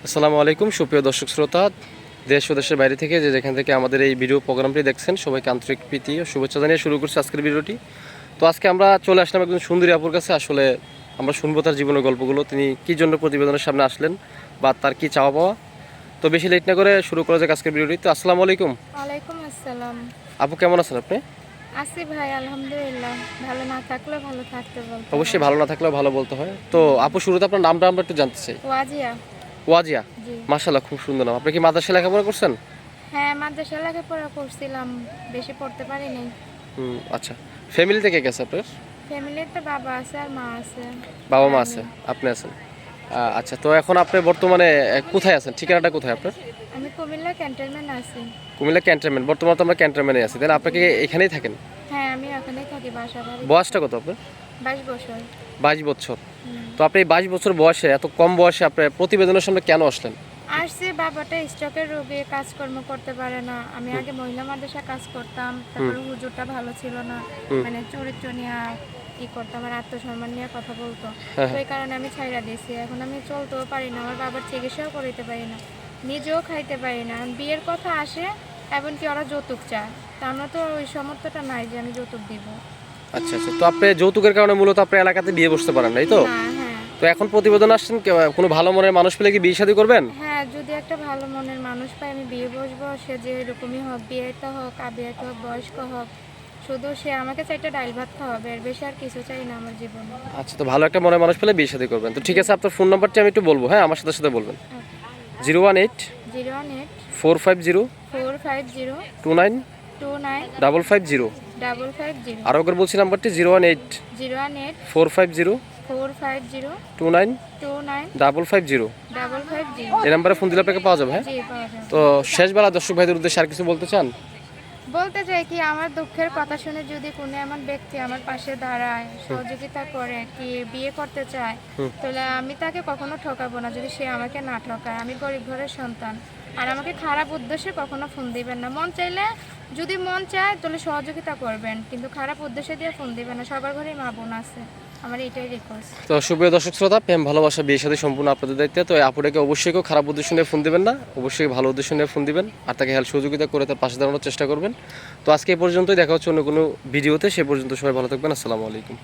আসসালামু আলাইকুম সুপ্রিয় দর্শক শ্রোতা, দেশ ও দেশের বাইরে থেকে যেখান থেকে আমাদের এই ভিডিও প্রোগ্রামটি দেখছেন সবাইকে আন্তরিক প্রীতি ও শুভেচ্ছা জানিয়ে শুরু করছি আজকের ভিডিওটি। তো আজকে আমরা চলে আসলাম একজন সুন্দরী আপুর কাছে। আসলে আমরা শুনবো তার জীবনের গল্পগুলো, তিনি কী জন্য প্রতিবেদনের সামনে আসলেন বা তার কী চাওয়া পাওয়া। তো বেশি লেট না করে শুরু করা যাক আজকের ভিডিওটি। তো আসসালামু আলাইকুম। ওয়ালাইকুম আসসালাম। আপু কেমন আছেন আপনি? আছি ভাই, আলহামদুলিল্লাহ। ভালো না থাকলেও ভালো থাকতে বলতে অবশ্যই ভালো না থাকলেও ভালো বলতে হয়। তো আপু শুরুতে আপনার নামটা আমরা একটু জানতে চাই। ওয়াজিয়া। ওয়াজিয়া, জি। মাশাআল্লাহ খুব সুন্দর নাম। আপনি কি মাদ্রাসায় লেখাপড়া করছেন? হ্যাঁ, মাদ্রাসা লেখাপড়া করছিলাম, বেশি পড়তে পারিনি। আচ্ছা, ফ্যামিলি থেকে গেছে আপনার? ফ্যামিলিতে বাবা আছে আর মা আছে। বাবা আর মা আমি। আছে, আপনি আছেন। আচ্ছা, তো এখন আপনি বর্তমানে কোথায় আছেন? ঠিকানাটা কোথায় আপনার? আমি কুমিল্লা ক্যান্টনমেন্ট আছি। কুমিল্লা ক্যান্টনমেন্ট। বর্তমানে তো আমরা ক্যান্টনমেন্টে আছি, তাই না? আপনি কি এখানেই থাকেন? হ্যাঁ, আমি ওখানেই থাকি, বাসা বাড়ি। বয়সটা কত আপনার? 22 বছর। 22 বছর। হুম। তো আপনি এই 22 বছর বয়সে, এত কম বয়সে আপনি প্রতিবেদনের সামনে কেন আসলেন? আসছে, বাবাটা স্ট্রোকের রোগী, কাজকর্ম করতে পারে না। আমি আগে মহিলা মাদ্রাসা কাজ করতাম, তারপরে হুজুরটা ভালো ছিল না, মানে চরিত্র নিয়ে করতাম আর আত্মসম্মান নিয়ে কথা বলতো। তো এই কারণে আমি ছাইড়া দিয়েছি। এখন আমি চলতেও পারি না, আমার বাবার চিকিৎসাও করাইতে পারি না, নিজেও খাইতে পারি না। বিয়ের কথা আসে, এমনকি ওরা যৌতুক চায়, তা আমরা তো ওই সামর্থ্যটা নাই যে আমি যৌতুক দিব। আচ্ছা আচ্ছা, তো আপনি যৌতুকের কারণে মূলত আপনার এলাকাতে বিয়ে বসতে পারেন নাই তো? না। হ্যাঁ। তো এখন প্রতিবেদন আসছেন, কোনো ভালো মনের মানুষ পেলে কি বিয়ে শাদী করবেন? হ্যাঁ, যদি একটা ভালো মনের মানুষ পাই আমি বিয়ে বসবো। সে যে এরকমই হোক, বিয়েটা হোক, আবিয়াটা হোক, বয়স্ক হোক, শুধু সে আমাকে চাইটা ডাল ভাত খাওয়াবে, এর বেশি আর কিছু চাই না আমার জীবনে। আচ্ছা, তো ভালো একটা মনের মানুষ পেলে বিয়ে শাদী করবেন। তো ঠিক আছে, আপনার ফোন নাম্বারটি আমি একটু বলবো, হ্যাঁ, আমার সাথে সাথে বলবেন। 018 018 450 450 29 29 550। 550। আরও একবার বলছি নাম্বারটি 018 018 450 450 29 29 550। 550। এই নাম্বারে ফোন দিলে আপনাকে পাওয়া যাবে, হ্যাঁ? জি, পাওয়া যাবে। তো শেষবেলা দর্শক ভাইদের উদ্দেশ্যে আর কিছু বলতে চান? বলতে চাই কি, আমার দুঃখের কথা শুনে যদি কোনো এমন ব্যক্তি আমার পাশে দাঁড়ায়, সহযোগিতা করে, কি বিয়ে করতে চায়, তাহলে আমি তাকে কখনো ঠকাবো না যদি সে আমাকে না ঠকায়। আমি গরিব ঘরের সন্তান, আর আমাকে খারাপ উদ্দেশ্যে কখনো ফোন দিবেন না। মন চাইলে, যদি মন চায় তাহলে সহযোগিতা করবেন, কিন্তু খারাপ উদ্দেশ্যে দিয়ে ফোন দিবেন না। সবার ঘরেই মা বোন আছে, আমার এটাই রিকোয়েস্ট। তো সুপ্রিয় দর্শক শ্রোতা, প্রেম ভালোবাসা বিয়ের সাথে সম্পূর্ণ আপনাদের দায়িত্বে। তো এই আপুটাকে অবশ্যই কেউ খারাপ উদ্দেশ্য নিয়ে ফোন দিবেন না, অবশ্যই ভালো উদ্দেশ্য নিয়ে ফোন দিবেন আর তাকে হেল্প সহযোগিতা করে তার পাশে দাঁড়ানোর চেষ্টা করবেন। তো আজকে এই পর্যন্তই, দেখা হচ্ছে অন্য কোনো ভিডিওতে। সে পর্যন্ত সবাই ভালো থাকবেন। আসসালামু আলাইকুম।